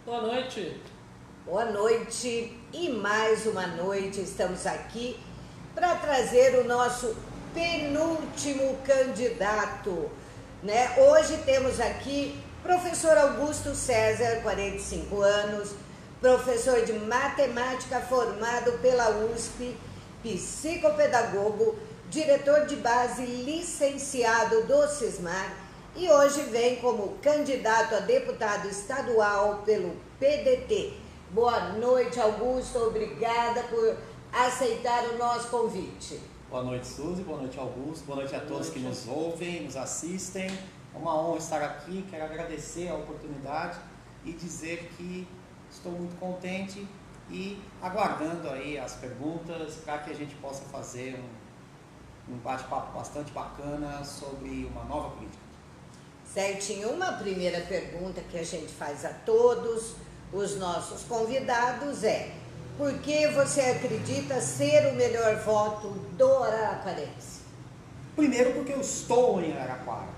Boa noite. Boa noite e mais uma noite estamos aqui para trazer o nosso penúltimo candidato, né? Hoje temos aqui professor Augusto César, 45 anos, professor de matemática formado pela USP, psicopedagogo, diretor de base licenciado do Cismar e hoje vem como candidato a deputado estadual pelo PDT. Boa noite, Augusto, obrigada por aceitar o nosso convite. Boa noite, Suzy, boa noite, Augusto, boa noite a todos que nos ouvem, nos assistem. É uma honra estar aqui, quero agradecer a oportunidade e dizer que estou muito contente e aguardando aí as perguntas para que a gente possa fazer um bate-papo bastante bacana sobre uma nova política. Certinho, uma primeira pergunta que a gente faz a todos os nossos convidados é: por que você acredita ser o melhor voto do araraquarense? Primeiro porque eu estou em Araraquara.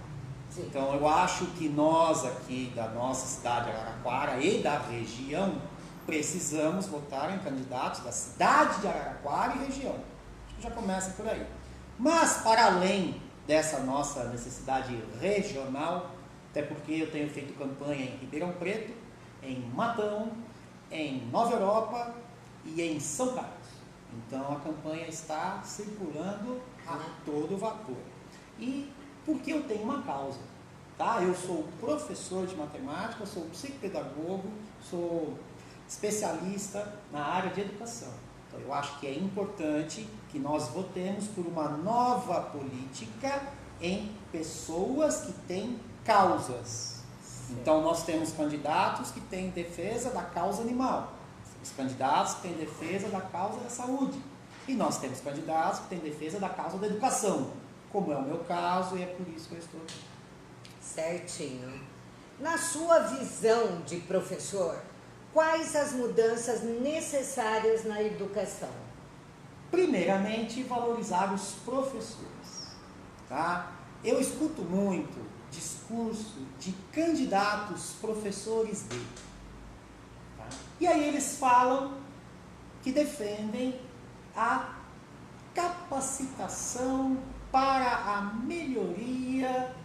Sim. Então eu acho que nós aqui da nossa cidade de Araraquara e da região precisamos votar em candidatos da cidade de Araraquara e região. Acho que já começa por aí. Mas para além dessa nossa necessidade regional, até porque eu tenho feito campanha em Ribeirão Preto, em Matão, em Nova Europa e em São Carlos. Então a campanha está circulando a todo vapor. E porque eu tenho uma causa, tá? Eu sou professor de matemática, sou psicopedagogo, sou especialista na área de educação. Então eu acho que é importante que nós votemos por uma nova política em pessoas que têm causas. Então nós temos candidatos que têm defesa da causa animal, temos candidatos que têm defesa da causa da saúde e nós temos candidatos que têm defesa da causa da educação, como é o meu caso e é por isso que eu estou aqui. Certinho. Na sua visão de professor, quais as mudanças necessárias na educação? Primeiramente, valorizar os professores, tá? Eu escuto muito discurso de candidatos professores de, tá? E aí eles falam que defendem a capacitação para a melhoria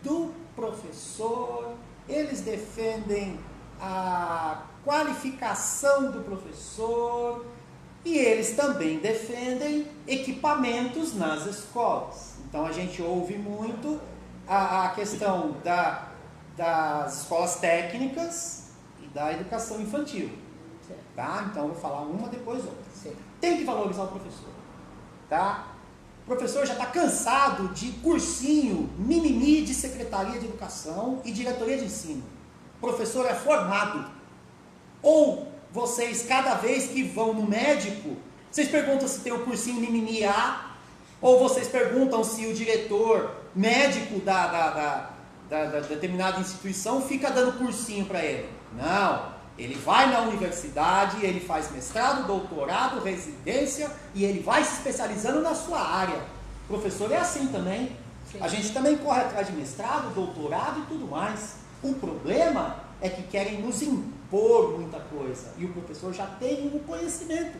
do professor, eles defendem a qualificação do professor e eles também defendem equipamentos nas escolas. Então a gente ouve muito a questão das escolas técnicas e da educação infantil, tá? Então eu vou falar uma depois outra. Tem que valorizar o professor, tá? O professor já está cansado de cursinho, mimimi de secretaria de educação e diretoria de ensino. O professor é formado. Ou vocês, cada vez que vão no médico, vocês perguntam se tem o cursinho mimimi A, ou vocês perguntam se o diretor médico da determinada instituição fica dando cursinho para ele. Não, ele vai na universidade, ele faz mestrado, doutorado, residência e ele vai se especializando na sua área. O professor é assim também. Sim. A gente também corre atrás de mestrado, doutorado e tudo mais. O problema é que querem nos impor muita coisa e o professor já tem o conhecimento.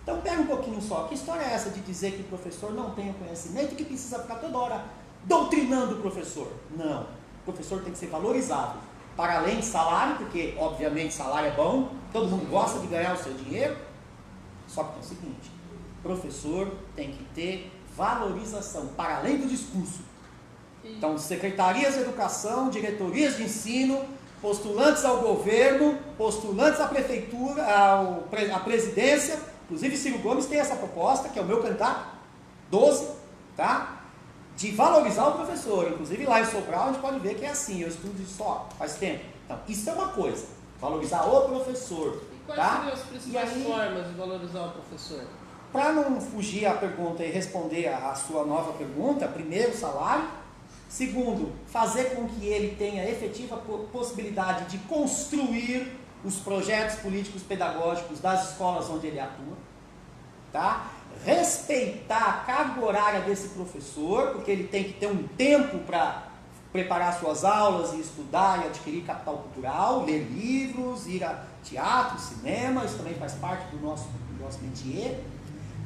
Então pega um pouquinho só, que história é essa de dizer que o professor não tem o conhecimento e que precisa ficar toda hora doutrinando o professor? Não, o professor tem que ser valorizado, para além de salário, porque obviamente salário é bom, todo mundo gosta de ganhar o seu dinheiro, só que é o seguinte, professor tem que ter valorização, para além do discurso. Então secretarias de educação, diretorias de ensino, postulantes ao governo, postulantes à prefeitura, à presidência, inclusive Ciro Gomes tem essa proposta, que é o meu candidato, 12, tá? De valorizar o professor, inclusive lá em Sobral a gente pode ver que é assim, eu estudo isso só faz tempo. Então, isso é uma coisa, valorizar o professor. E quais tá? seriam as principais formas de valorizar o professor? Para não fugir à pergunta e responder a sua nova pergunta, primeiro, salário. Segundo, fazer com que ele tenha efetiva possibilidade de construir os projetos políticos pedagógicos das escolas onde ele atua, tá? Respeitar a carga horária desse professor, porque ele tem que ter um tempo para preparar suas aulas e estudar e adquirir capital cultural, ler livros, ir a teatro, cinema, isso também faz parte do nosso métier.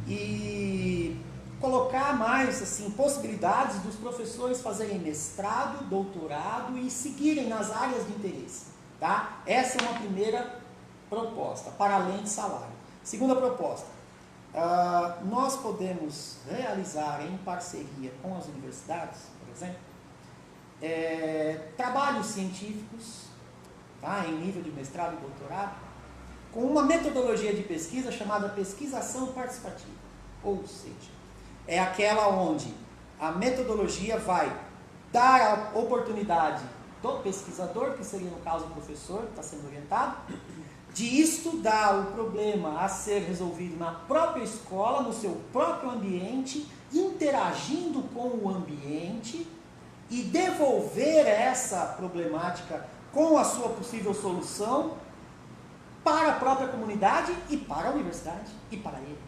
E colocar mais assim, possibilidades dos professores fazerem mestrado, doutorado e seguirem nas áreas de interesse. Tá? Essa é uma primeira proposta, para além de salário. Segunda proposta, nós podemos realizar em parceria com as universidades, por exemplo, trabalhos científicos, tá? Em nível de mestrado e doutorado, com uma metodologia de pesquisa chamada pesquisação participativa. Ou seja, é aquela onde a metodologia vai dar a oportunidade do pesquisador, que seria no caso o professor que está sendo orientado, de estudar o problema a ser resolvido na própria escola, no seu próprio ambiente, interagindo com o ambiente e devolver essa problemática com a sua possível solução para a própria comunidade e para a universidade e para ele.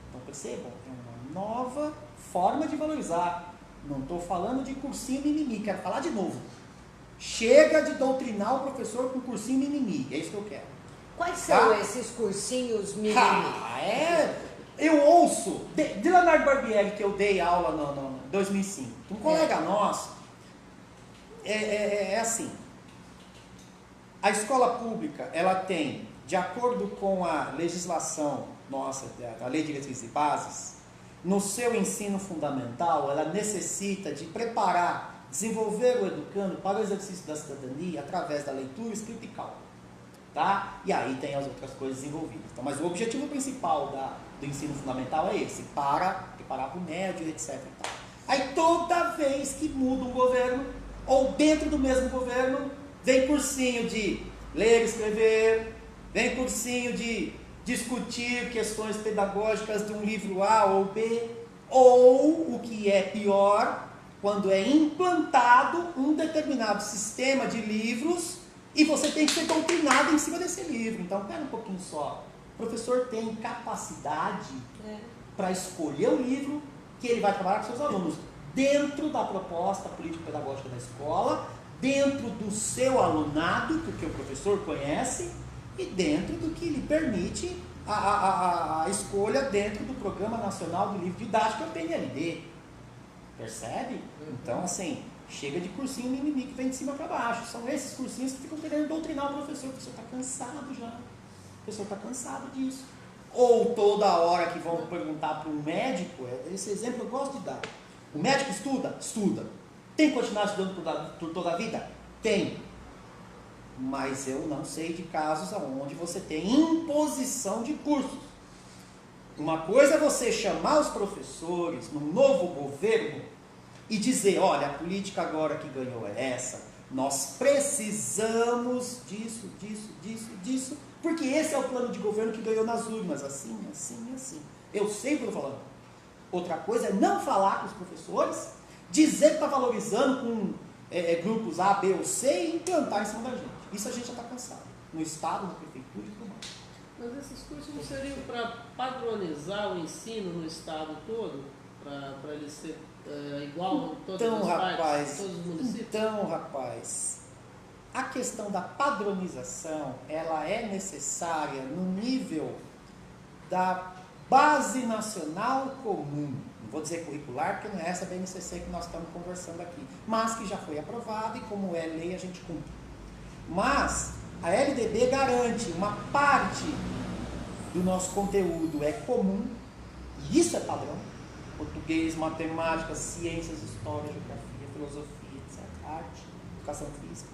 Então percebam, é uma nova forma de valorizar. Não estou falando de cursinho mimimi, quero falar de novo. Chega de doutrinar o professor com cursinho mimimi, é isso que eu quero. Quais são esses cursinhos mimimi? Eu ouço, de Leonardo Barbieri, que eu dei aula no 2005, um colega nosso, é assim, a escola pública, ela tem, de acordo com a legislação nossa, a Lei de Diretrizes e Bases, no seu ensino fundamental, ela necessita de preparar, desenvolver o educando para o exercício da cidadania através da leitura, escrita e cálculo. Tá? E aí tem as outras coisas envolvidas. Então, mas o objetivo principal do ensino fundamental é esse, para preparar para o médio, etc. Aí toda vez que muda um governo, ou dentro do mesmo governo, vem cursinho de ler e escrever, vem cursinho de discutir questões pedagógicas de um livro A ou B, ou, o que é pior, quando é implantado um determinado sistema de livros e você tem que ser doutrinado em cima desse livro. Então, pera um pouquinho só. O professor tem capacidade para escolher o livro que ele vai trabalhar com seus alunos, dentro da proposta político-pedagógica da escola, dentro do seu alunado, porque o professor conhece, e dentro do que lhe permite a escolha dentro do Programa Nacional do Livro Didático, a PNLD. Percebe? Então, assim, chega de cursinho mimimi que vem de cima para baixo. São esses cursinhos que ficam querendo doutrinar o professor está cansado já. O professor está cansado disso. Ou toda hora que vão perguntar para um médico, esse exemplo eu gosto de dar. O médico estuda? Estuda. Tem que continuar estudando por toda a vida? Tem. Mas eu não sei de casos onde você tem imposição de cursos. Uma coisa é você chamar os professores num novo governo e dizer, olha, a política agora que ganhou é essa, nós precisamos disso, porque esse é o plano de governo que ganhou nas urnas, assim. Eu sei o que eu estou falando. Outra coisa é não falar com os professores, dizer que está valorizando com grupos A, B ou C e implantar em cima da gente. Isso a gente já está cansado, no Estado, na Prefeitura e tudo mais. Mas esses cursos não seriam para padronizar o ensino no Estado todo? Para ele ser igual em todas as partes, todos os municípios? Então, rapaz, a questão da padronização, ela é necessária no nível da Base Nacional Comum. Não vou dizer curricular, porque não é essa BNCC que nós estamos conversando aqui, mas que já foi aprovada e como é lei a gente cumpre. Mas a LDB garante uma parte do nosso conteúdo é comum, e isso é padrão. Português, matemática, ciências, história, geografia, filosofia, etc. Arte, educação física.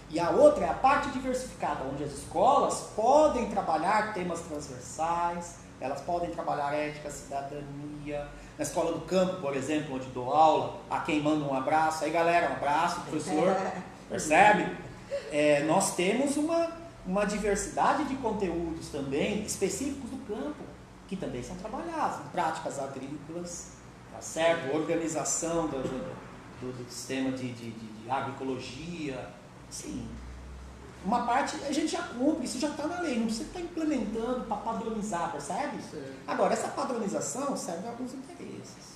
E a outra é a parte diversificada, onde as escolas podem trabalhar temas transversais, elas podem trabalhar ética, cidadania. Na escola do campo, por exemplo, onde dou aula, a quem manda um abraço. Aí galera, um abraço, professor. Percebe? Nós temos uma diversidade de conteúdos também específicos do campo, que também são trabalhados, em práticas agrícolas, tá certo? Organização do sistema de agroecologia, sim. Uma parte a gente já cumpre, isso já está na lei, não precisa estar implementando para padronizar, percebe? Sim. Agora, essa padronização serve a alguns interesses.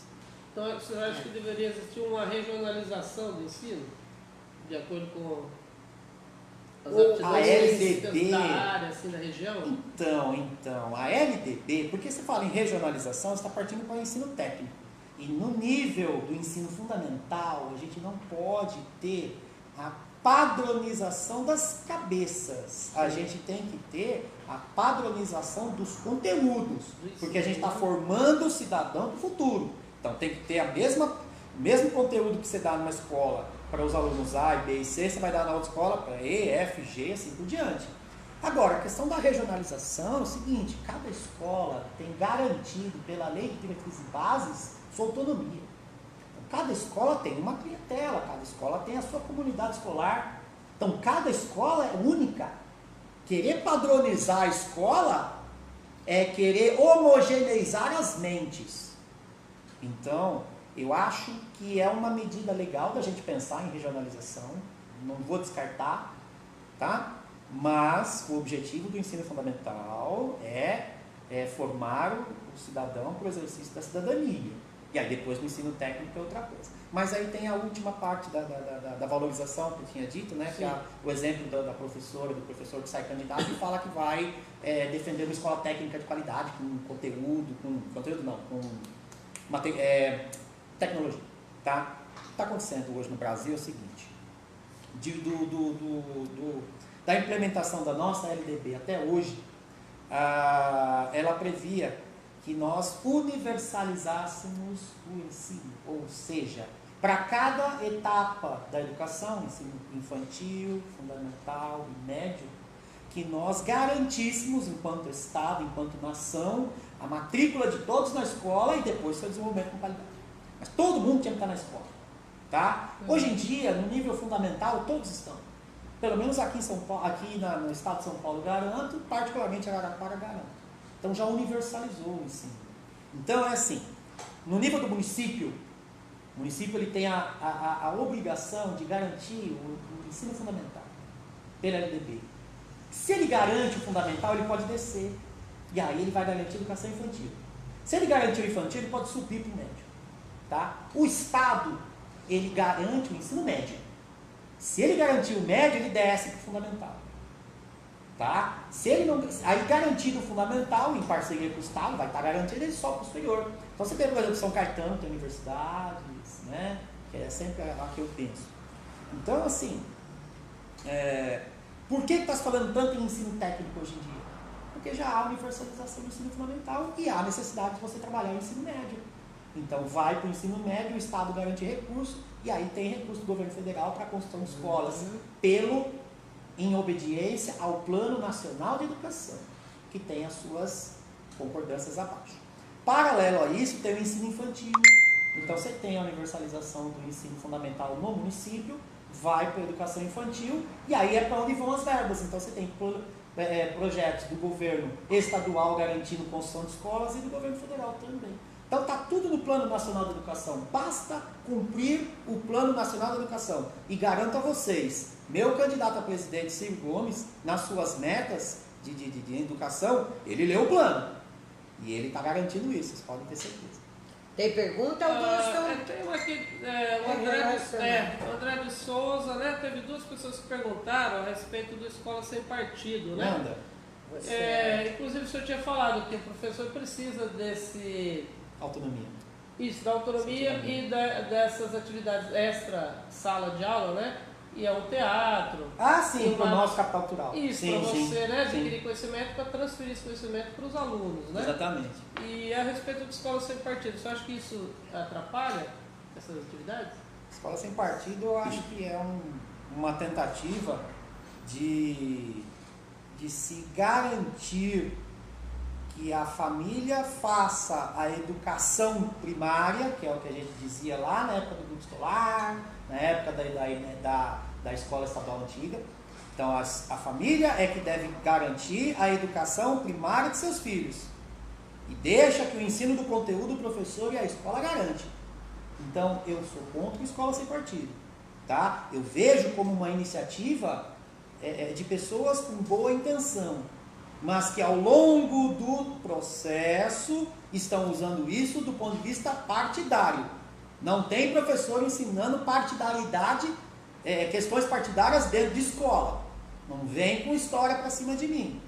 Então, você acha que deveria existir uma regionalização do ensino, de acordo com as aptidões da área, assim, da região? Então, a LDB, porque você fala em regionalização, você está partindo para o ensino técnico. E no nível do ensino fundamental, a gente não pode ter a padronização das cabeças. A gente tem que ter a padronização dos conteúdos, porque a gente está formando o cidadão do futuro. Então tem que ter o mesmo conteúdo que você dá numa escola para os alunos A, B e C, você vai dar na outra escola para E, F, G, assim por diante. Agora, a questão da regionalização é o seguinte: cada escola tem garantido pela lei de diretrizes e bases sua autonomia. Então, cada escola tem uma clientela, cada escola tem a sua comunidade escolar. Então, cada escola é única. Querer padronizar a escola é querer homogeneizar as mentes. Então, eu acho que é uma medida legal da gente pensar em regionalização, não vou descartar, tá? Mas o objetivo do ensino fundamental é formar o cidadão para o exercício da cidadania. E aí depois no ensino técnico é outra coisa. Mas aí tem a última parte da valorização que eu tinha dito, né? Que é o exemplo da professora, do professor que sai candidato e fala que vai defender uma escola técnica de qualidade, com conteúdo, com tecnologia. Tá? O que está acontecendo hoje no Brasil é o seguinte: da implementação da nossa LDB até hoje, ela previa que nós universalizássemos o ensino, ou seja, para cada etapa da educação, ensino infantil, fundamental e médio, que nós garantíssemos, enquanto Estado, enquanto nação, a matrícula de todos na escola e depois seu desenvolvimento com qualidade. Mas todo mundo tinha que estar na escola. Tá? Hoje em dia, no nível fundamental, todos estão. Pelo menos aqui em São Paulo, no estado de São Paulo, garanto, particularmente Araraquara, garanto. Então já universalizou o ensino. Então é assim, no nível do município, o município ele tem a obrigação de garantir o ensino fundamental pela LDB. Se ele garante o fundamental, ele pode descer. E aí ele vai garantir a educação infantil. Se ele garantir o infantil, ele pode subir para o médio. Tá? O Estado, ele garante o ensino médio. Se ele garantir o médio, ele desce para o fundamental. Tá? Se ele não, aí garantido o fundamental, em parceria com o Estado, vai estar garantido, ele sobe para o superior. Então você tem, por exemplo, São Caetano, tem universidades, né? Que é sempre a que eu penso. Então, assim, por que está se falando tanto em ensino técnico hoje em dia? Porque já há universalização do ensino fundamental e há necessidade de você trabalhar o ensino médio. Então vai para o ensino médio, o Estado garante recurso, e aí tem recurso do governo federal para a construção de escolas, em obediência ao Plano Nacional de Educação, que tem as suas concordâncias abaixo. Paralelo a isso, tem o ensino infantil. Então você tem a universalização do ensino fundamental no município, vai para a educação infantil, e aí é para onde vão as verbas. Então você tem projetos do governo estadual garantindo construção de escolas e do governo federal também. Então está tudo no Plano Nacional de Educação. Basta cumprir o Plano Nacional de Educação. E garanto a vocês, meu candidato a presidente, Ciro Gomes, nas suas metas de educação, ele leu o plano. E ele está garantindo isso, vocês podem ter certeza. Tem pergunta, Augusto? Tem uma aqui, o André de Souza, né? Teve duas pessoas que perguntaram a respeito do Escola Sem Partido, né? Manda. Inclusive o senhor tinha falado que o professor precisa desse... Autonomia. Isso, da autonomia e dessas atividades extra sala de aula, né? E é o teatro. Ah, sim, para o nosso capital cultural. Isso, para você, né, adquirir conhecimento, para transferir esse conhecimento para os alunos, né? Exatamente. E a respeito de escola sem partido, você acha que isso atrapalha essas atividades? Escola sem partido, eu acho que é uma tentativa de se garantir que a família faça a educação primária, que é o que a gente dizia lá na época do grupo escolar, na época da escola estadual antiga. Então, a família é que deve garantir a educação primária de seus filhos. E deixa que o ensino do conteúdo o professor e a escola garante. Então, eu sou contra a escola sem partido. Tá? Eu vejo como uma iniciativa de pessoas com boa intenção, mas que ao longo do processo estão usando isso do ponto de vista partidário. Não tem professor ensinando partidaridade, questões partidárias dentro de escola. Não vem com história para cima de mim.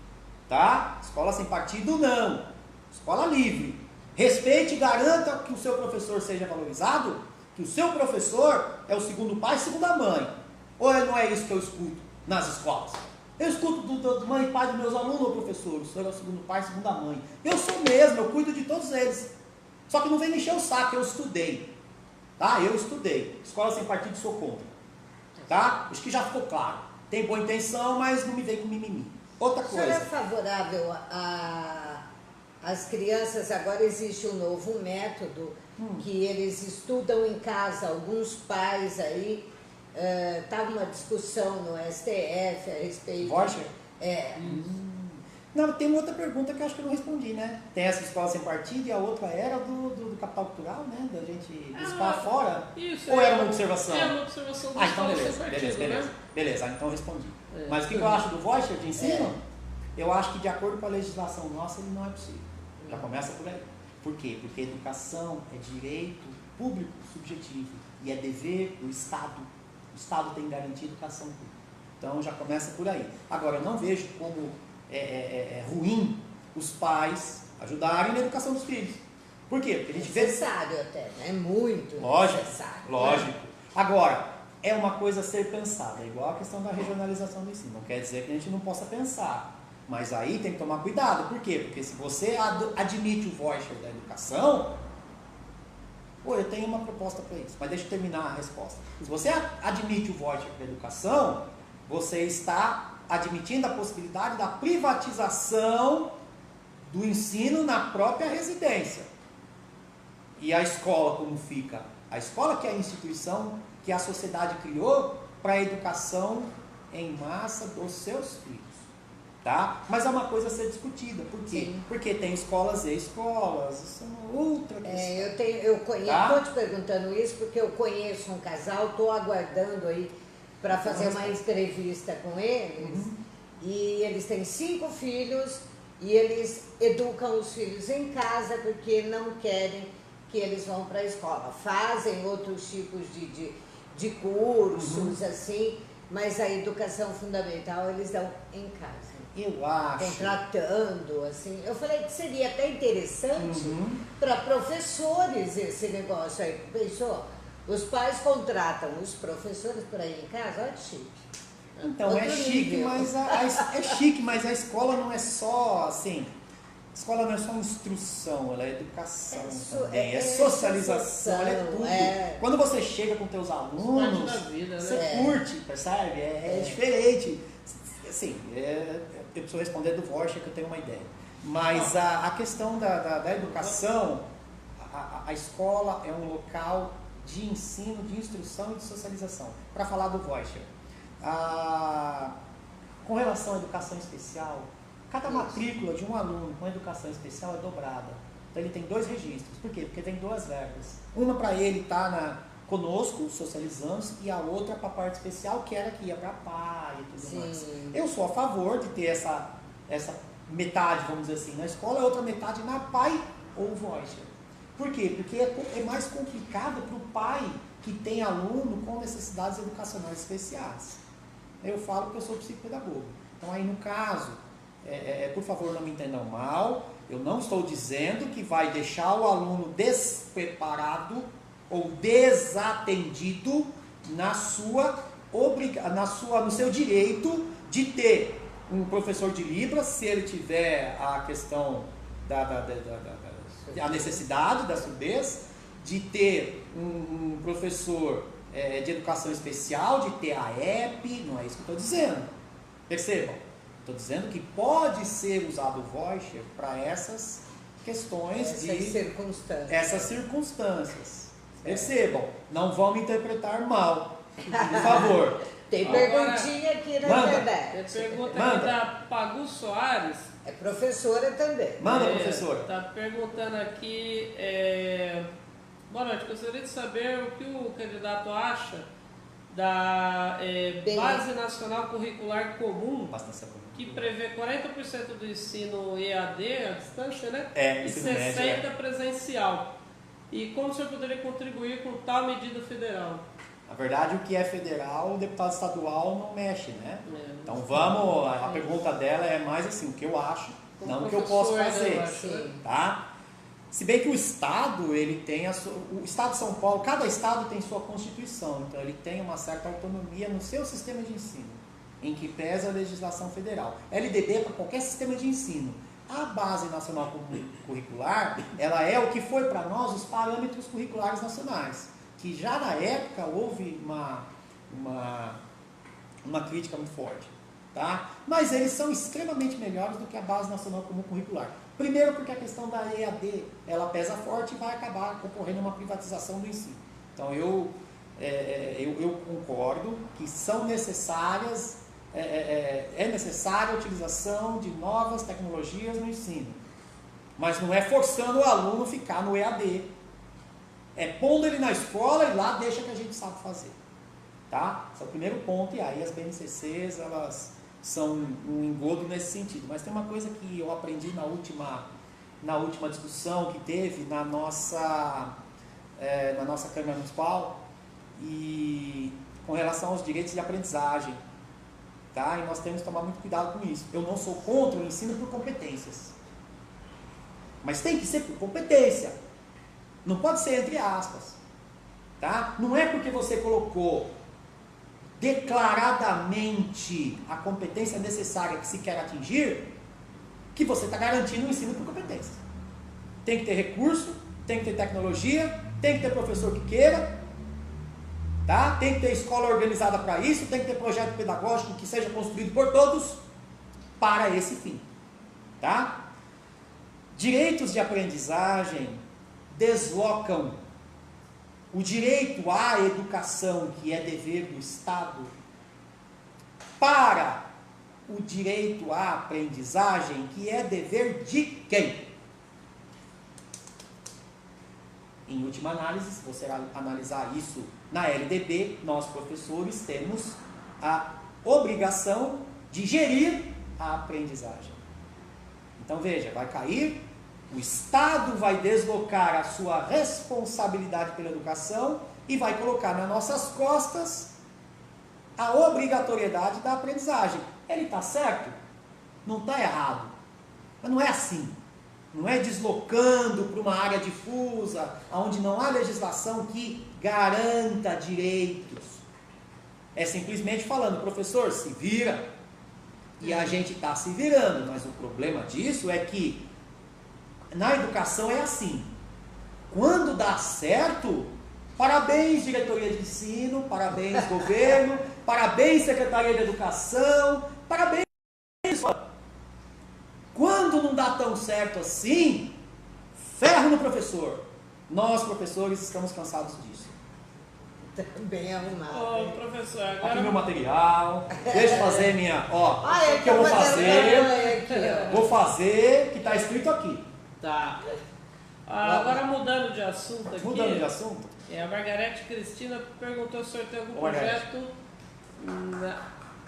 Tá? Escola sem partido, não. Escola livre. Respeite e garanta que o seu professor seja valorizado, que o seu professor é o segundo pai e segunda mãe. Ou não é isso que eu escuto nas escolas? Eu escuto do mãe e pai dos meus alunos, ô professor, o senhor é o segundo pai e segunda mãe. Eu sou mesmo, eu cuido de todos eles. Só que não vem me encher o saco, eu estudei. Tá? Eu estudei. Escola sem partido, sou contra. Tá? Acho que já ficou claro. Tem boa intenção, mas não me vem com mimimi. Outra coisa. O senhor é favorável às crianças? Agora existe um novo método que eles estudam em casa. Alguns pais aí, estava uma discussão no STF a respeito... Rocha? Não, tem uma outra pergunta que eu acho que eu não respondi, né? Tem essa escola sem partido e a outra era do capital cultural, né? Da gente buscar fora. Isso, ou era uma observação? É uma observação do então beleza, sem partido, beleza. né? Beleza, então eu respondi. Mas o que eu acho do voucher de ensino? Eu acho que de acordo com a legislação nossa, ele não é possível. Já começa por aí. Por quê? Porque educação é direito público subjetivo e é dever do Estado. O Estado tem que garantir educação pública. Então já começa por aí. Agora, eu não vejo como ruim os pais ajudarem na educação dos filhos. Por quê? Porque a gente necessário até, né? Muito lógico, necessário. Lógico. Agora, é uma coisa a ser pensada, é igual a questão da regionalização do ensino. Não quer dizer que a gente não possa pensar. Mas aí tem que tomar cuidado. Por quê? Porque se você admite o voucher da educação, eu tenho uma proposta para isso, mas deixa eu terminar a resposta. Se você admite o voucher da educação, você está admitindo a possibilidade da privatização do ensino na própria residência. E a escola como fica? A escola que é a instituição que a sociedade criou para a educação em massa dos seus filhos. Tá? Mas é uma coisa a ser discutida. Por quê? Sim. Porque tem escolas e escolas. Isso é uma outra questão. Eu conheço, estou te perguntando isso porque eu conheço um casal, estou aguardando aí para fazer uma entrevista com eles. E eles têm 5 filhos e eles educam os filhos em casa porque não querem que eles vão para a escola. Fazem outros tipos de cursos, assim, mas a educação fundamental eles dão em casa. Eu acho. Contratando, assim. Eu falei que seria até interessante para professores esse negócio aí. Pensou? Os pais contratam os professores para ir em casa, olha que chique. Então, é chique, mas a escola não é só assim. A escola não é só instrução, ela é educação também, é socialização, ela é tudo. Quando você chega com teus alunos, da vida, né? Você curte, percebe? É diferente. Assim, eu preciso responder do voucher que eu tenho uma ideia. Mas a questão da educação, a escola é um local de ensino, de instrução e de socialização. Para falar do voucher, com relação à educação especial, cada matrícula de um aluno com educação especial é dobrada. Então ele tem 2 registros. Por quê? Porque tem 2 verbas. Uma para ele estar conosco, socializando, e a outra para a parte especial, que era que ia para pai e tudo mais. Eu sou a favor de ter essa metade, vamos dizer assim, na escola, e outra metade na pai ou voucher. Por quê? Porque é mais complicado para o pai que tem aluno com necessidades educacionais especiais. Eu falo que eu sou psicopedagogo. Então aí no caso, por favor não me entendam mal, eu não estou dizendo que vai deixar o aluno despreparado ou desatendido no seu direito de ter um professor de Libras, se ele tiver a questão a necessidade da surdez, de ter um professor de educação especial, de ter a EP, não é isso que eu estou dizendo. Percebam, estou dizendo que pode ser usado o voucher para essas questões essas circunstâncias. Percebam, não vão me interpretar mal, por favor. Tem perguntinha aqui na internet. Tem pergunta aqui da Pagu Soares. É professora também. Manda, professora. Está perguntando aqui, boa noite, gostaria de saber o que o candidato acha da Base Nacional Curricular Comum, que prevê 40% do ensino EAD, à distância, né? E 60% presencial. E como o senhor poderia contribuir com tal medida federal? Na verdade, o que é federal, o deputado estadual não mexe, né? Então a pergunta dela é mais assim, o que eu acho, não o que eu posso fazer, tá? Se bem que o Estado, ele tem o Estado de São Paulo, cada Estado tem sua Constituição, então ele tem uma certa autonomia no seu sistema de ensino, em que pesa a legislação federal. LDB é para qualquer sistema de ensino. A Base Nacional Curricular, ela é o que foi para nós os parâmetros curriculares nacionais, que já na época houve uma crítica muito forte, tá? Mas eles são extremamente melhores do que a Base Nacional Comum Curricular. Primeiro porque a questão da EAD, ela pesa forte e vai acabar concorrendo a uma privatização do ensino. Então eu concordo que são necessárias, é necessária a utilização de novas tecnologias no ensino, mas não é forçando o aluno a ficar no EAD, é pondo ele na escola e lá deixa que a gente sabe fazer, tá? Esse é o primeiro ponto, e aí as BNCCs, elas são um engodo nesse sentido. Mas tem uma coisa que eu aprendi na última discussão que teve na nossa Câmara Municipal, e com relação aos direitos de aprendizagem, tá? E nós temos que tomar muito cuidado com isso. Eu não sou contra o ensino por competências, mas tem que ser por competência, não pode ser entre aspas, tá? Não é porque você colocou declaradamente a competência necessária que se quer atingir que você está garantindo o ensino por competência. Tem que ter recurso, tem que ter tecnologia, tem que ter professor que queira, tá? Tem que ter escola organizada para isso, tem que ter projeto pedagógico que seja construído por todos para esse fim, tá? Direitos de aprendizagem deslocam o direito à educação, que é dever do Estado, para o direito à aprendizagem, que é dever de quem? Em última análise, se você analisar isso na LDB, nós professores temos a obrigação de gerir a aprendizagem. Então veja, vai cair, o Estado vai deslocar a sua responsabilidade pela educação e vai colocar nas nossas costas a obrigatoriedade da aprendizagem. Ele está certo? Não está errado. Mas não é assim. Não é deslocando para uma área difusa, onde não há legislação que garanta direitos. É simplesmente falando, professor, se vira. E a gente está se virando. Mas o problema disso é que na educação é assim. Quando dá certo, parabéns diretoria de ensino, parabéns governo, parabéns secretaria de educação, parabéns. Quando não dá tão certo assim, ferro no professor. Nós professores estamos cansados disso. Bem arrumado. Ô, professor, agora... Aqui meu material, deixa eu fazer minha, o que eu vou fazer, aqui, vou fazer, que está escrito aqui. Tá. Agora mudando de assunto aqui. Mudando de assunto? A Margarete Cristina perguntou se o senhor tem algum projeto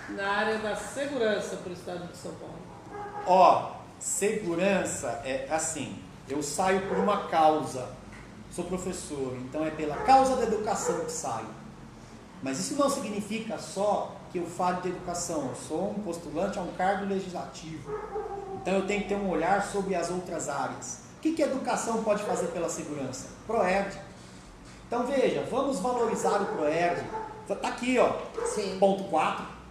na área da segurança para o estado de São Paulo. Segurança é assim, eu saio por uma causa, sou professor, então é pela causa da educação que saio. Mas isso não significa só que eu falo de educação, eu sou um postulante a um cargo legislativo. Então eu tenho que ter um olhar sobre as outras áreas. O que a educação pode fazer pela segurança? ProERD. Então veja, vamos valorizar o ProERD. Está aqui, Sim. Ponto 4.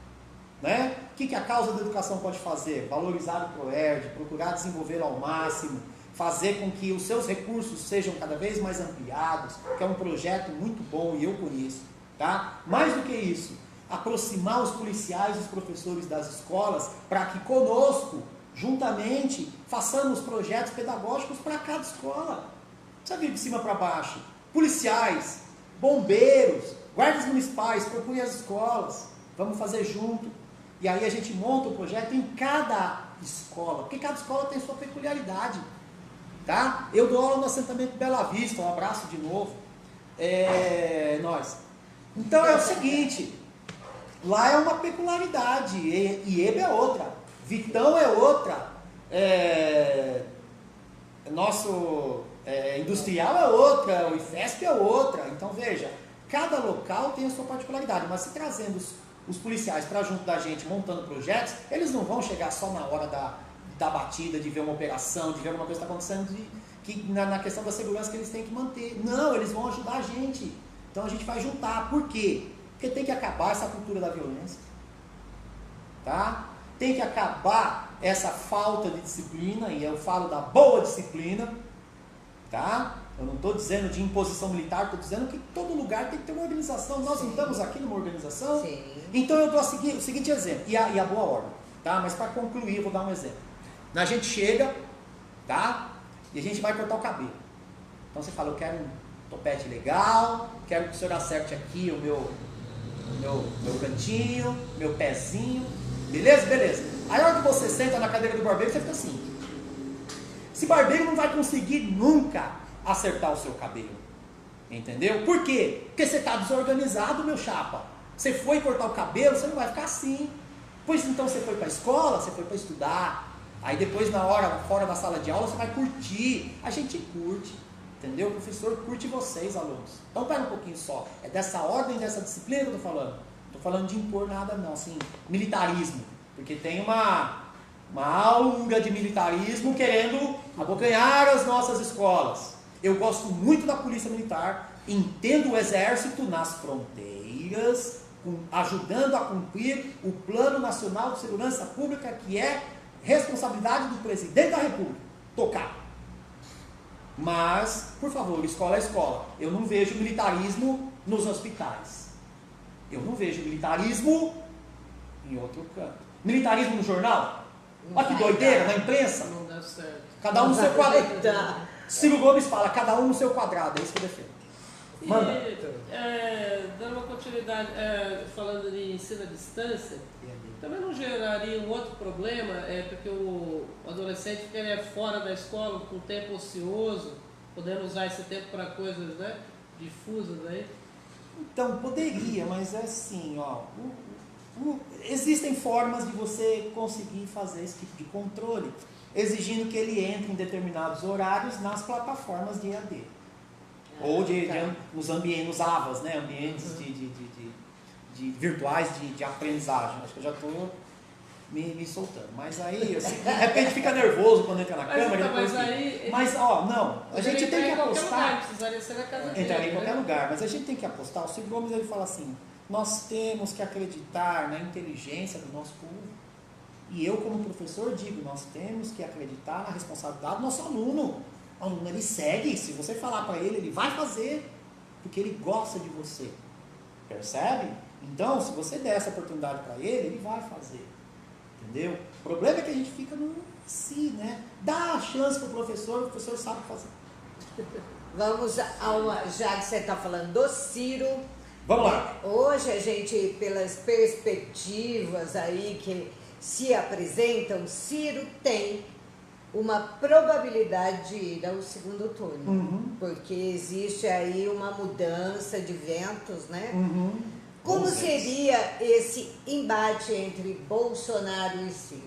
Né? O que a causa da educação pode fazer? Valorizar o ProERD, procurar desenvolvê-lo ao máximo, fazer com que os seus recursos sejam cada vez mais ampliados, que é um projeto muito bom e eu conheço. Tá? Mais do que isso, aproximar os policiais e os professores das escolas para que conosco, juntamente, façamos projetos pedagógicos para cada escola. Precisa vir de cima para baixo. Policiais, bombeiros, guardas municipais, procurem as escolas. Vamos fazer junto. E aí a gente monta o projeto em cada escola, porque cada escola tem sua peculiaridade. Tá? Eu dou aula no assentamento Bela Vista, um abraço de novo. Nós. Então é o seguinte, lá é uma peculiaridade, IEB é outra, Vitão é outra, nosso industrial é outra, o IFESP é outra. Então veja, cada local tem a sua particularidade, mas se trazendo os policiais para junto da gente montando projetos, eles não vão chegar só na hora da batida, de ver uma operação, de ver alguma coisa que está acontecendo, na questão da segurança que eles têm que manter. Não, eles vão ajudar a gente. Então a gente vai juntar. Por quê? Porque tem que acabar essa cultura da violência. Tá? Tem que acabar essa falta de disciplina, e eu falo da boa disciplina. Tá? Eu não estou dizendo de imposição militar, estou dizendo que todo lugar tem que ter uma organização. Nós não estamos aqui numa organização. Sim. Então eu dou o seguinte exemplo, e a boa ordem. Tá? Mas para concluir, eu vou dar um exemplo. A gente chega, tá? E a gente vai cortar o cabelo. Então você fala, eu quero um topete legal, quero que o senhor acerte aqui o meu cantinho, meu pezinho. Beleza? Beleza. Aí a hora que você senta na cadeira do barbeiro, você fica assim. Esse barbeiro não vai conseguir nunca acertar o seu cabelo. Entendeu? Por quê? Porque você está desorganizado, meu chapa. Você foi cortar o cabelo, você não vai ficar assim. Pois então você foi para a escola, você foi para estudar. Aí depois na hora, fora da sala de aula, você vai curtir. A gente curte. Entendeu? O professor curte vocês, alunos. Então pera um pouquinho só. É dessa ordem, dessa disciplina que eu estou falando. Não estou falando de impor nada não, assim, militarismo. Porque tem uma aura de militarismo querendo abocanhar as nossas escolas. Eu gosto muito da polícia militar, entendo o exército nas fronteiras, ajudando a cumprir o Plano Nacional de Segurança Pública, que é responsabilidade do presidente da República. Tocar. Mas, por favor, escola é escola. Eu não vejo militarismo nos hospitais. Eu não vejo militarismo em outro canto. Militarismo no jornal? Olha que doideira, na imprensa. Não dá certo. Cada um no seu quadrado. Ciro Gomes fala, cada um no seu quadrado. É isso que eu defendo. Manda. E, dando uma continuidade, falando de ensino à distância, também não geraria um outro problema, porque o adolescente ficaria fora da escola com tempo ocioso, podendo usar esse tempo para coisas, né, difusas aí? Então, poderia, mas é assim, ó, existem formas de você conseguir fazer esse tipo de controle, exigindo que ele entre em determinados horários nas plataformas de EAD. Ou nos AVAs, né, ambientes de virtuais de aprendizagem. Acho que eu já estou me soltando. Mas aí, assim, de repente fica nervoso quando entra na câmera. Mas, ó, não. A gente tem que apostar. Precisaria ser na casa dele, entraria em qualquer lugar, mas a gente tem que apostar. O Ciro Gomes ele fala assim: nós temos que acreditar na inteligência do nosso povo. E eu, como professor, digo: nós temos que acreditar na responsabilidade do nosso aluno. O aluno ele segue. Se você falar para ele, ele vai fazer, porque ele gosta de você. Percebe? Então, se você der essa oportunidade para ele vai fazer. Entendeu? O problema é que a gente fica no si, né? Dá a chance para o professor sabe fazer. Vamos a uma, já que você está falando do Ciro. Vamos lá. Hoje a gente, pelas perspectivas aí que se apresentam, Ciro tem uma probabilidade de ir ao segundo turno. Porque existe aí uma mudança de ventos, né? Como seria esse embate entre Bolsonaro e Ciro?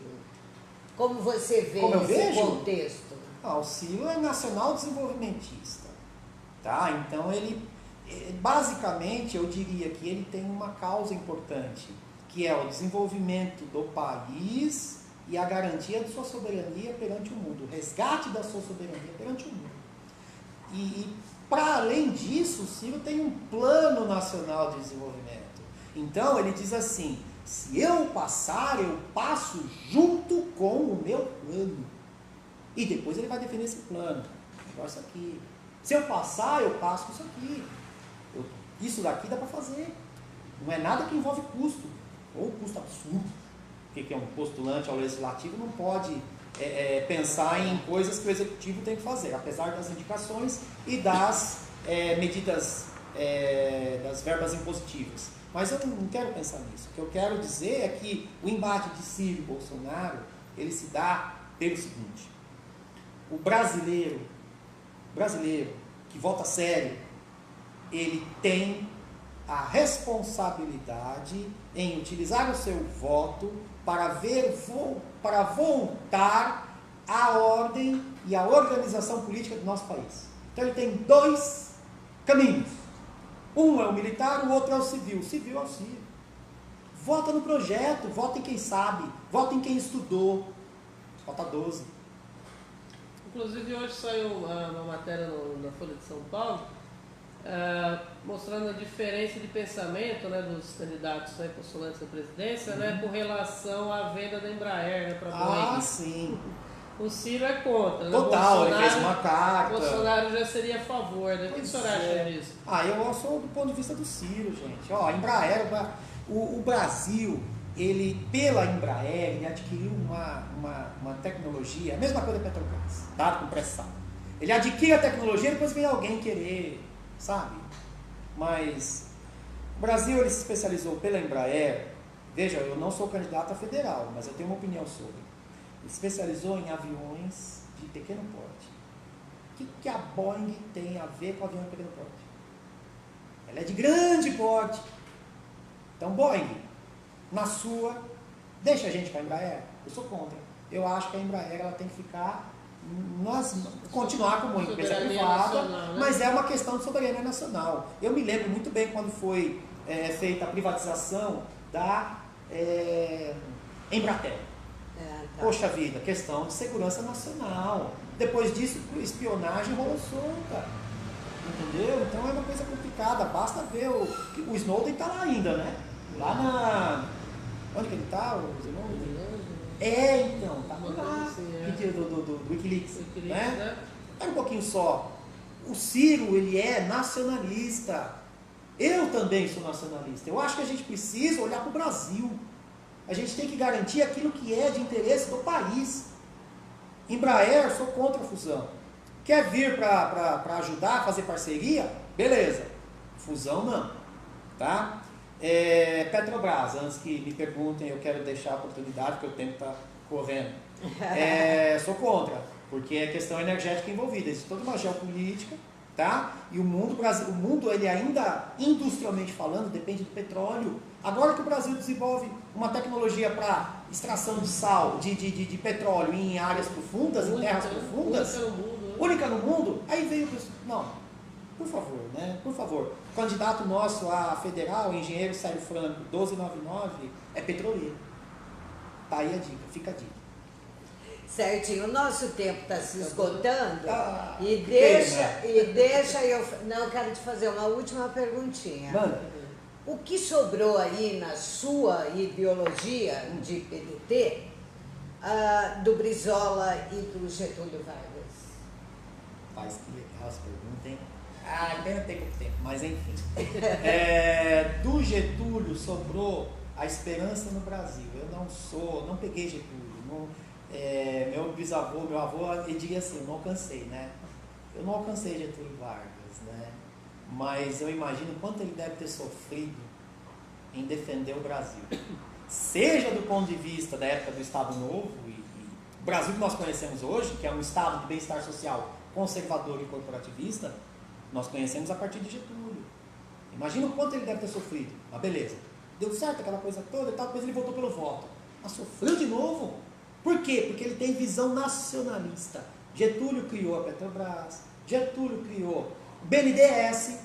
Como você vê esse contexto? O Ciro é nacional desenvolvimentista. Tá? Então, ele, basicamente, eu diria que ele tem uma causa importante, que é o desenvolvimento do país e a garantia de sua soberania perante o mundo, o resgate da sua soberania perante o mundo. E para além disso, o Ciro tem um plano nacional de desenvolvimento. Então, ele diz assim: se eu passar, eu passo junto com o meu plano. E depois ele vai definir esse plano. Isso aqui. Se eu passar, eu passo isso aqui. Isso daqui dá para fazer. Não é nada que envolve custo. Ou custo absurdo. Porque que é um postulante ao legislativo não pode pensar em coisas que o executivo tem que fazer, apesar das indicações e das medidas, das verbas impositivas. Mas eu não quero pensar nisso. O que eu quero dizer é que o embate de Ciro e Bolsonaro, ele se dá pelo seguinte: o brasileiro que vota sério, ele tem a responsabilidade em utilizar o seu voto para voltar à ordem e à organização política do nosso país. Então ele tem dois caminhos. Um é o militar, o outro é o civil. O civil é o Ciro. Vota no projeto, vota em quem sabe, vota em quem estudou. Falta 12. Inclusive hoje saiu uma matéria na Folha de São Paulo mostrando a diferença de pensamento, né, dos candidatos postulantes à presidência, né, com relação à venda da Embraer, né, para a Boeing. Ah, sim. O Ciro é contra. Total, ele fez uma carta. O Bolsonaro já seria a favor, né? O que o senhor acha disso? Eu sou do ponto de vista do Ciro, gente. Ó, a Embraer, o Brasil, ele, pela Embraer, ele adquiriu uma tecnologia, a mesma coisa da Petrobras, dado com pressão. Ele adquire a tecnologia e depois vem alguém querer, sabe? Mas o Brasil, ele se especializou pela Embraer. Veja, eu não sou candidato a federal, mas eu tenho uma opinião sobre. Ele se especializou em aviões de pequeno porte. O que a Boeing tem a ver com avião de pequeno porte? Ela é de grande porte. Então, Boeing, na sua, deixa a gente com a Embraer. Eu sou contra. Eu acho que a Embraer ela tem que ficar, continuar como uma empresa privada, né? Mas é uma questão de soberania nacional. Eu me lembro muito bem quando foi feita a privatização da Embratel. Tá. Poxa vida, questão de segurança nacional. Depois disso, espionagem rolou solta. Entendeu? Então é uma coisa complicada. Basta ver o Snowden está lá ainda, né? Lá na... Onde que ele está, o Snowden? Então, tá lá. Do Wikileaks, né? Espera um pouquinho só. O Ciro, ele é nacionalista. Eu também sou nacionalista. Eu acho que a gente precisa olhar para o Brasil. A gente tem que garantir aquilo que é de interesse do país. Embraer, sou contra a fusão. Quer vir para ajudar a fazer parceria? Beleza. Fusão não. Tá? Petrobras, antes que me perguntem, eu quero deixar a oportunidade, porque o tempo está correndo. Sou contra, porque é questão energética envolvida. Existe toda uma geopolítica, tá? E o mundo, ele ainda, industrialmente falando, depende do petróleo. Agora que o Brasil desenvolve uma tecnologia para extração de sal, de petróleo em áreas profundas, em terras profundas, única no mundo, aí veio o pessoal. Não, por favor, né? Por favor. O candidato nosso a federal, o engenheiro Sérgio Franco, 1299, é petroleiro. Tá aí a dica, fica a dica. Certinho, o nosso tempo está se esgotando e deixa eu... Não, eu quero te fazer uma última perguntinha. Manda. O que sobrou aí na sua ideologia de PDT do Brizola e do Getúlio Vargas? Faz que legal as perguntas, hein? Pena tem pouco tempo, mas enfim. Do Getúlio sobrou a esperança no Brasil. Eu não peguei Getúlio. Meu bisavô, meu avô, ele diria assim, eu não alcancei, né? Eu não alcancei Getúlio Vargas, né? Mas eu imagino quanto ele deve ter sofrido em defender o Brasil. Seja do ponto de vista da época do Estado Novo, e o Brasil que nós conhecemos hoje, que é um Estado de bem-estar social conservador e corporativista, nós conhecemos a partir de Getúlio. Imagina o quanto ele deve ter sofrido. Mas beleza, deu certo aquela coisa toda e tal, depois ele voltou pelo voto. Mas sofreu de novo. Por quê? Porque ele tem visão nacionalista. Getúlio criou a Petrobras, Getúlio criou o BNDES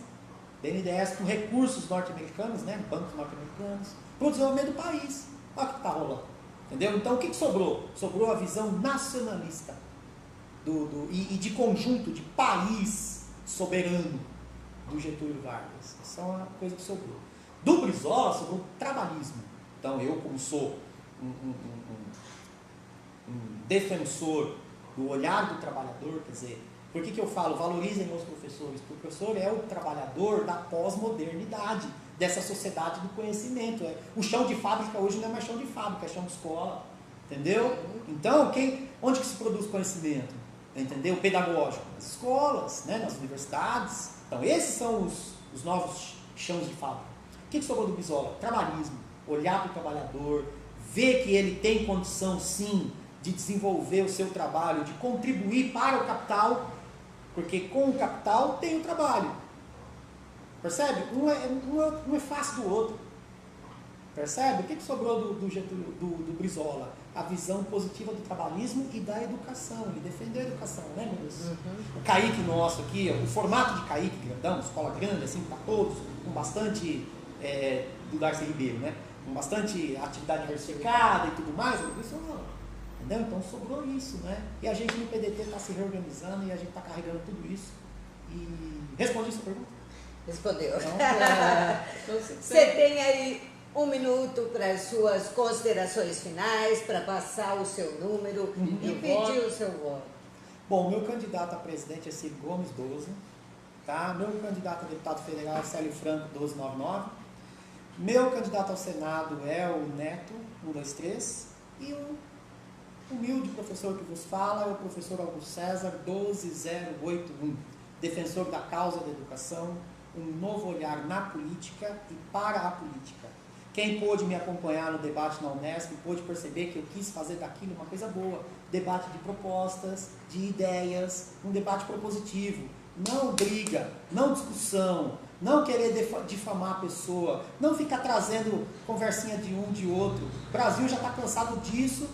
com recursos norte-americanos, né, bancos norte-americanos, para o desenvolvimento do país. Olha o que está rolando. Entendeu? Então o que sobrou? Sobrou a visão nacionalista e de conjunto, de país soberano do Getúlio Vargas. Isso é uma coisa que sobrou. Do Brizola sobrou o trabalhismo. Então eu, como sou um defensor do olhar do trabalhador, quer dizer, por que eu falo, valorizem os professores? Porque o professor é o trabalhador da pós-modernidade, dessa sociedade do conhecimento. O chão de fábrica hoje não é mais chão de fábrica, é chão de escola, entendeu? Então, onde que se produz conhecimento? Entendeu? Pedagógico, nas escolas, né? Nas universidades. Então, esses são os novos chãos de fábrica. O que sobrou do Brizola? Trabalhismo, olhar para o trabalhador, ver que ele tem condição, sim, de desenvolver o seu trabalho, de contribuir para o capital, porque com o capital tem o trabalho. Percebe? Um é fácil do outro. Percebe? O que sobrou do Brizola? A visão positiva do trabalhismo e da educação. Ele defendeu a educação, lembra disso? O Kaique nosso aqui, o formato de Kaique grandão, escola grande, assim, para todos, com bastante, do Darcy Ribeiro, né? Com bastante atividade diversificada e tudo mais, o Brizola. Entendeu? Então sobrou isso, né? E a gente no PDT está se reorganizando e a gente está carregando tudo isso. E respondi sua pergunta? Respondeu. Então, você tem aí 1 minuto para as suas considerações finais, para passar o seu número e pedir o seu voto. Bom, meu candidato a presidente é Ciro Gomes, 12. Tá? Meu candidato a deputado federal é Célio Franco, 1299. Meu candidato ao Senado é o Neto, 123. E o humilde professor que vos fala é o professor Augusto César, 12081. Defensor da causa da educação, um novo olhar na política e para a política. Quem pôde me acompanhar no debate na Unesp pôde perceber que eu quis fazer daquilo uma coisa boa. Debate de propostas, de ideias, um debate propositivo. Não briga, não discussão, não querer difamar a pessoa, não ficar trazendo conversinha de um, de outro. O Brasil já está cansado disso,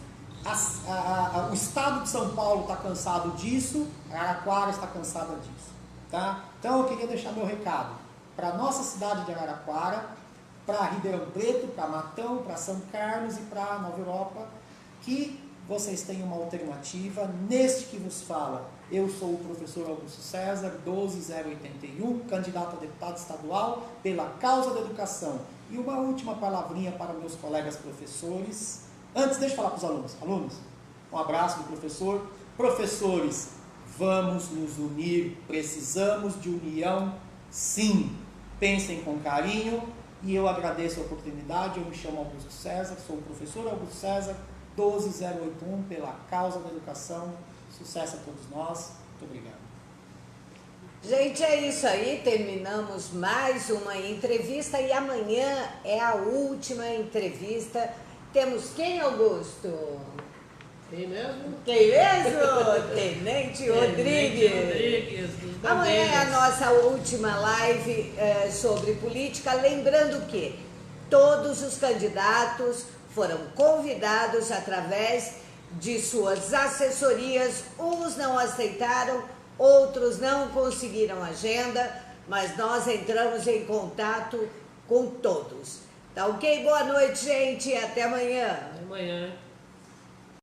o Estado de São Paulo está cansado disso, Araraquara está cansada disso. Tá? Então eu queria deixar meu recado para a nossa cidade de Araraquara, para Ribeirão Preto, para Matão, para São Carlos e para Nova Europa, que vocês tenham uma alternativa. Neste que vos fala, eu sou o professor Augusto César, 12081, candidato a deputado estadual pela causa da educação. E uma última palavrinha para meus colegas professores. Antes, deixa eu falar para os alunos. Alunos, um abraço do professor. Professores, vamos nos unir, precisamos de união, sim. Pensem com carinho. E eu agradeço a oportunidade, eu me chamo Augusto César, sou o professor Augusto César, 12081, pela causa da educação. Sucesso a todos nós. Muito obrigado. Gente, é isso aí. Terminamos mais uma entrevista e amanhã é a última entrevista. Temos quem, Augusto? Quem mesmo? Quem mesmo? Tenente Rodrigues. Amanhã é a nossa última live sobre política. Lembrando que todos os candidatos foram convidados através de suas assessorias. Uns não aceitaram, outros não conseguiram agenda, mas nós entramos em contato com todos. Tá ok? Boa noite, gente. Até amanhã. Até amanhã.